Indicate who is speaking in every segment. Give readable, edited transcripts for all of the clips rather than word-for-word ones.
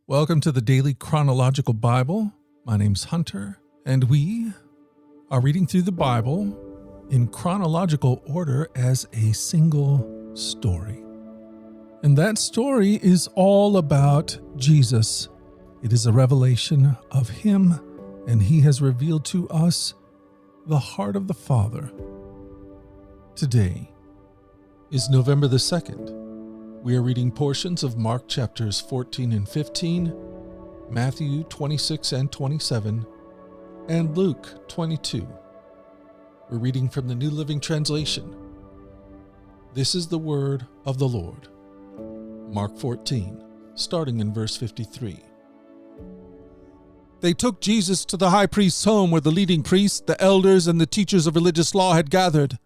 Speaker 1: Welcome to the Daily Chronological Bible. My name's Hunter, and we are reading through the Bible in chronological order as a single story. And that story is all about Jesus. It is a revelation of Him, and He has revealed to us the heart of the Father. Today is November the 2nd. We are reading portions of Mark chapters 14 and 15, Matthew 26 and 27, and Luke 22. We're reading from the New Living Translation. This is the word of the Lord. Mark 14, starting in verse 53. They took Jesus to the high priest's home where the leading priests, the elders, and the teachers of religious law had gathered.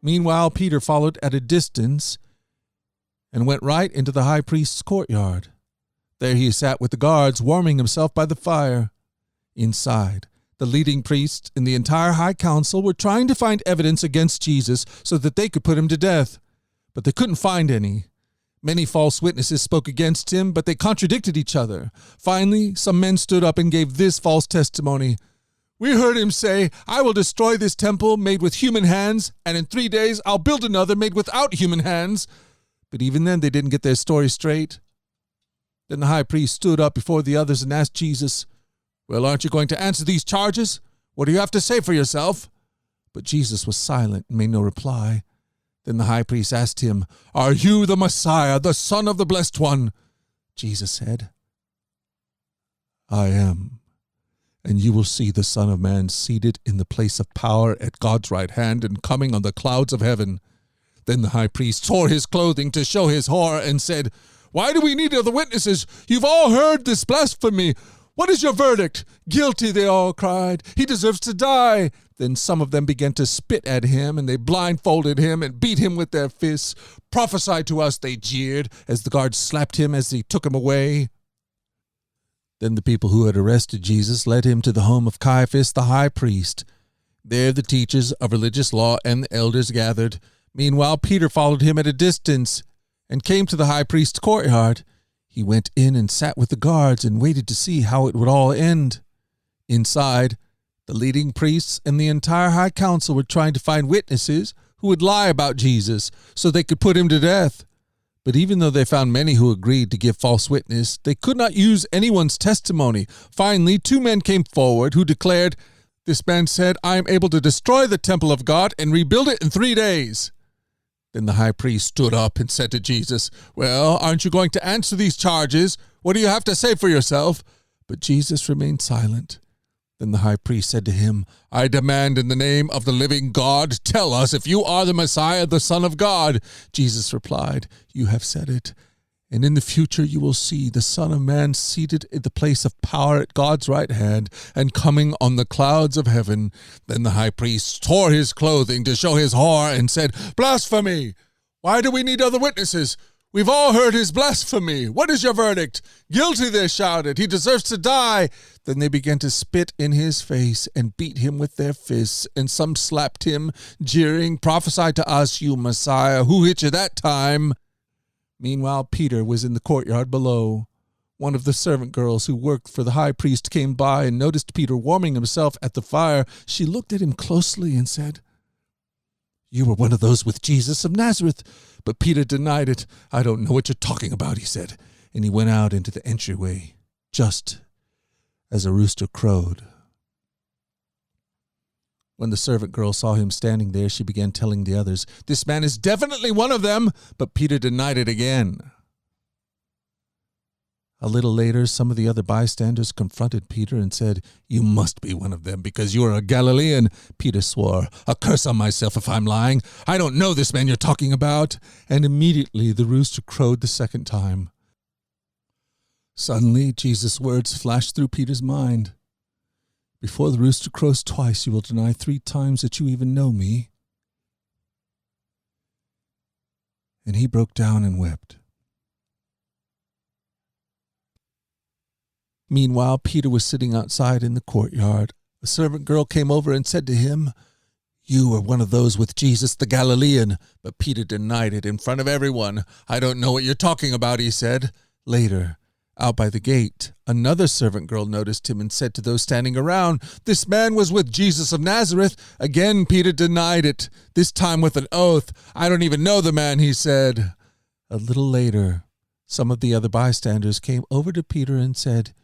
Speaker 1: Meanwhile, Peter followed at a distance and went right into the high priest's courtyard. There he sat with the guards, warming himself by the fire. Inside, the leading priests and the entire high council were trying to find evidence against Jesus so that they could put him to death, but they couldn't find any. Many false witnesses spoke against him, but they contradicted each other. Finally, some men stood up and gave this false testimony. "We heard him say, 'I will destroy this temple made with human hands, and in 3 days I'll build another made without human hands.'" But even then they didn't get their story straight. Then the high priest stood up before the others and asked Jesus, "Well, aren't you going to answer these charges? What do you have to say for yourself?" But Jesus was silent and made no reply. Then the high priest asked him, "Are you the Messiah, the Son of the Blessed One?" Jesus said, "I am. And you will see the Son of Man seated in the place of power at God's right hand and coming on the clouds of heaven." Then the high priest tore his clothing to show his horror and said, "Why do we need other witnesses? You've all heard this blasphemy. What is your verdict?" "Guilty," they all cried. "He deserves to die." Then some of them began to spit at him, and they blindfolded him and beat him with their fists. "Prophesy to us," they jeered, as the guards slapped him as they took him away. Then the people who had arrested Jesus led him to the home of Caiaphas, the high priest. There the teachers of religious law and the elders gathered. Meanwhile, Peter followed him at a distance and came to the high priest's courtyard. He went in and sat with the guards and waited to see how it would all end. Inside, the leading priests and the entire high council were trying to find witnesses who would lie about Jesus so they could put him to death. But even though they found many who agreed to give false witness, they could not use anyone's testimony. Finally, 2 men came forward who declared, "This man said, 'I am able to destroy the temple of God and rebuild it in 3 days.'" Then the high priest stood up and said to Jesus, "Well, aren't you going to answer these charges? What do you have to say for yourself?" But Jesus remained silent. Then the high priest said to him, "I demand in the name of the living God, tell us if you are the Messiah, the Son of God." Jesus replied, "You have said it. And in the future you will see the Son of Man seated in the place of power at God's right hand and coming on the clouds of heaven." Then the high priest tore his clothing to show his horror and said, "Blasphemy! Why do we need other witnesses? We've all heard his blasphemy. What is your verdict?" "Guilty," they shouted. "He deserves to die." Then they began to spit in his face and beat him with their fists, and some slapped him, jeering, "Prophesy to us, you Messiah. Who hit you that time?" Meanwhile, Peter was in the courtyard below. One of the servant girls who worked for the high priest came by and noticed Peter warming himself at the fire. She looked at him closely and said, "You were one of those with Jesus of Nazareth." But Peter denied it. "I don't know what you're talking about," he said. And he went out into the entryway just as a rooster crowed. When the servant girl saw him standing there, she began telling the others, "This man is definitely one of them." But Peter denied it again. A little later, some of the other bystanders confronted Peter and said, "You must be one of them because you are a Galilean." Peter swore, "A curse on myself if I'm lying. I don't know this man you're talking about." And immediately the rooster crowed the second time. Suddenly, Jesus' words flashed through Peter's mind. "Before the rooster crows twice, you will deny 3 times that you even know me." And he broke down and wept. Meanwhile, Peter was sitting outside in the courtyard. A servant girl came over and said to him, "You are one of those with Jesus the Galilean." But Peter denied it in front of everyone. "I don't know what you're talking about," he said. Later, Out by the gate, another servant girl noticed him and said to those standing around, "This man was with Jesus of Nazareth." Again, Peter denied it, this time with an oath. "I don't even know the man," he said. A little later, some of the other bystanders came over to Peter and said,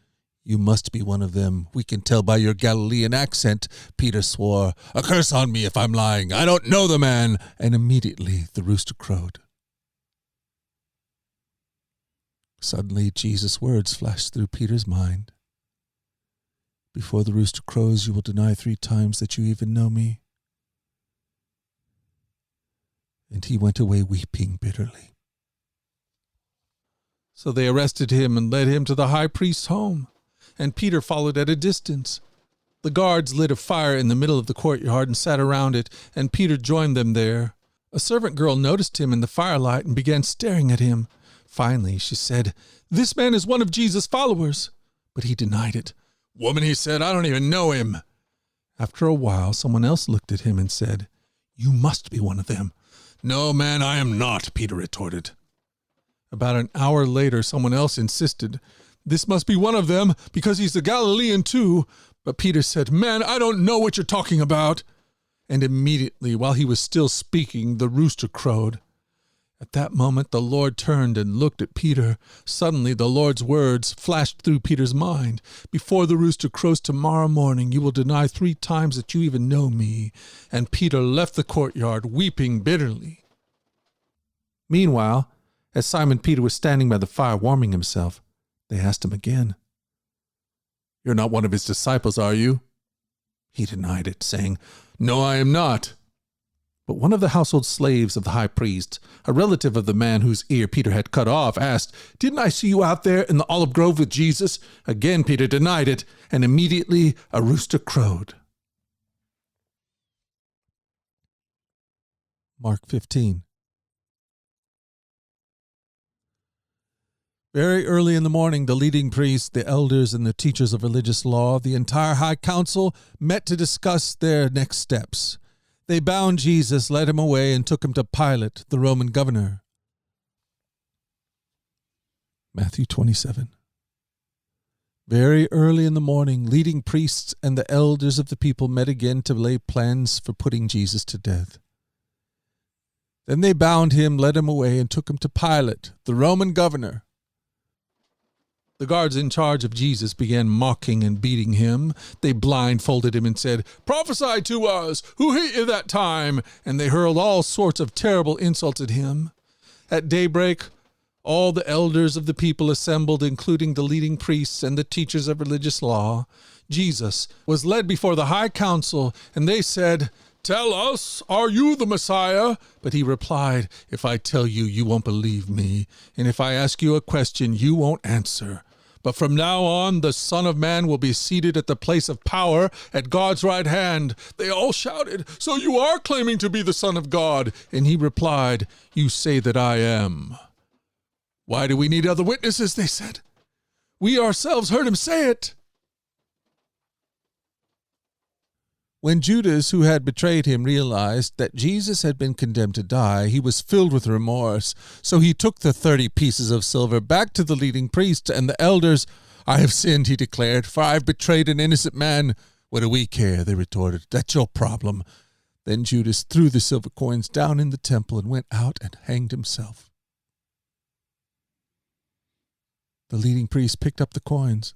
Speaker 1: "You must be one of them. We can tell by your Galilean accent." Peter swore, "A curse on me if I'm lying. I don't know the man." And immediately the rooster crowed. Suddenly, Jesus' words flashed through Peter's mind. "Before the rooster crows, you will deny 3 times that you even know me." And he went away weeping bitterly. So they arrested him and led him to the high priest's home, and Peter followed at a distance. The guards lit a fire in the middle of the courtyard and sat around it, and Peter joined them there. A servant girl noticed him in the firelight and began staring at him. Finally, she said, "This man is one of Jesus' followers." But he denied it. "Woman," he said, "I don't even know him." After a while, someone else looked at him and said, "You must be one of them." "No, man, I am not," Peter retorted. About an hour later, someone else insisted, "This must be one of them, because he's a Galilean too." But Peter said, "Man, I don't know what you're talking about." And immediately, while he was still speaking, the rooster crowed. At that moment, the Lord turned and looked at Peter. Suddenly, the Lord's words flashed through Peter's mind. "Before the rooster crows tomorrow morning, you will deny 3 times that you even know me." And Peter left the courtyard, weeping bitterly. Meanwhile, as Simon Peter was standing by the fire warming himself, they asked him again, "You're not one of his disciples, are you?" He denied it, saying, "No, I am not." But one of the household slaves of the high priest, a relative of the man whose ear Peter had cut off, asked, "Didn't I see you out there in the olive grove with Jesus?" Again Peter denied it, and immediately a rooster crowed. Mark 15. Very early in the morning, the leading priests, the elders, and the teachers of religious law, the entire high council, met to discuss their next steps. They bound Jesus, led him away, and took him to Pilate, the Roman governor. Matthew 27. Very early in the morning, leading priests and the elders of the people met again to lay plans for putting Jesus to death. Then they bound him, led him away, and took him to Pilate, the Roman governor. The guards in charge of Jesus began mocking and beating him. They blindfolded him and said, "Prophesy to us! Who hit you that time?" And they hurled all sorts of terrible insults at him. At daybreak, all the elders of the people assembled, including the leading priests and the teachers of religious law. Jesus was led before the high council, and they said, "Tell us, are you the Messiah?" But he replied, "If I tell you, you won't believe me. And if I ask you a question, you won't answer. But from now on, the Son of Man will be seated at the place of power at God's right hand." They all shouted, "So you are claiming to be the Son of God?" And he replied, "You say that I am." "Why do we need other witnesses?" they said. "We ourselves heard him say it." When Judas, who had betrayed him, realized that Jesus had been condemned to die, he was filled with remorse. So he took the 30 pieces of silver back to the leading priests and the elders. "I have sinned," he declared, "for I have betrayed an innocent man." "What do we care?" they retorted. "That's your problem." Then Judas threw the silver coins down in the temple and went out and hanged himself. The leading priests picked up the coins.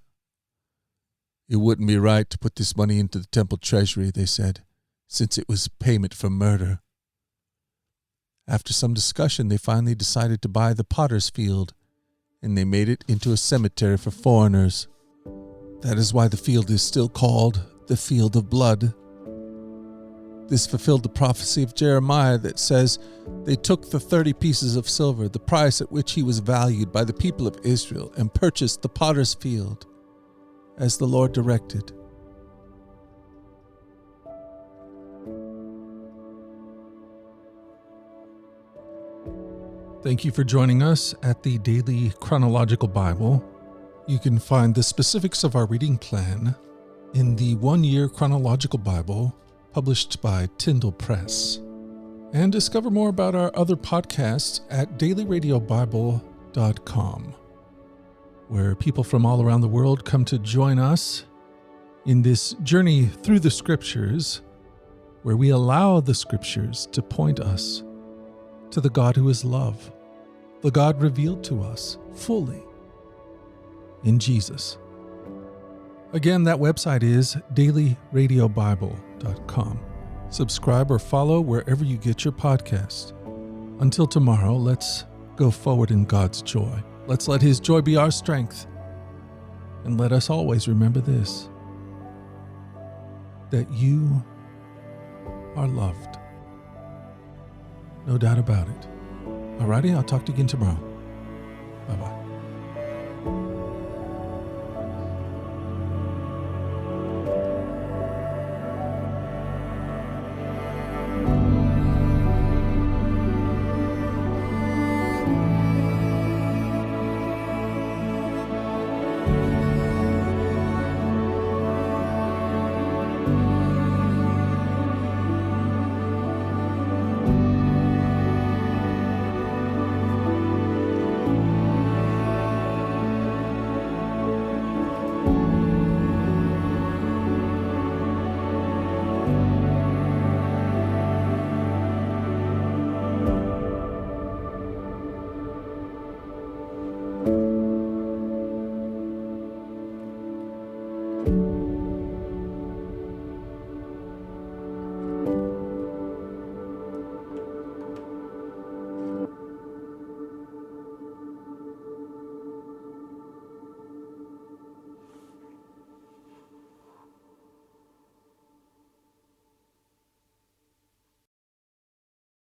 Speaker 1: "It wouldn't be right to put this money into the temple treasury," they said, "since it was payment for murder." After some discussion, they finally decided to buy the potter's field, and they made it into a cemetery for foreigners. That is why the field is still called the Field of Blood. This fulfilled the prophecy of Jeremiah that says, "They took the 30 pieces of silver, the price at which he was valued by the people of Israel, and purchased the potter's field, as the Lord directed." Thank you for joining us at the Daily Chronological Bible. You can find the specifics of our reading plan in the 1-year Chronological Bible published by Tyndall Press. And discover more about our other podcasts at dailyradiobible.com. where people from all around the world come to join us in this journey through the Scriptures, where we allow the Scriptures to point us to the God who is love, the God revealed to us fully in Jesus. Again, that website is dailyradiobible.com. Subscribe or follow wherever you get your podcasts. Until tomorrow, let's go forward in God's joy. Let's let His joy be our strength. And let us always remember this, that you are loved. No doubt about it. Alrighty, I'll talk to you again tomorrow. Bye-bye.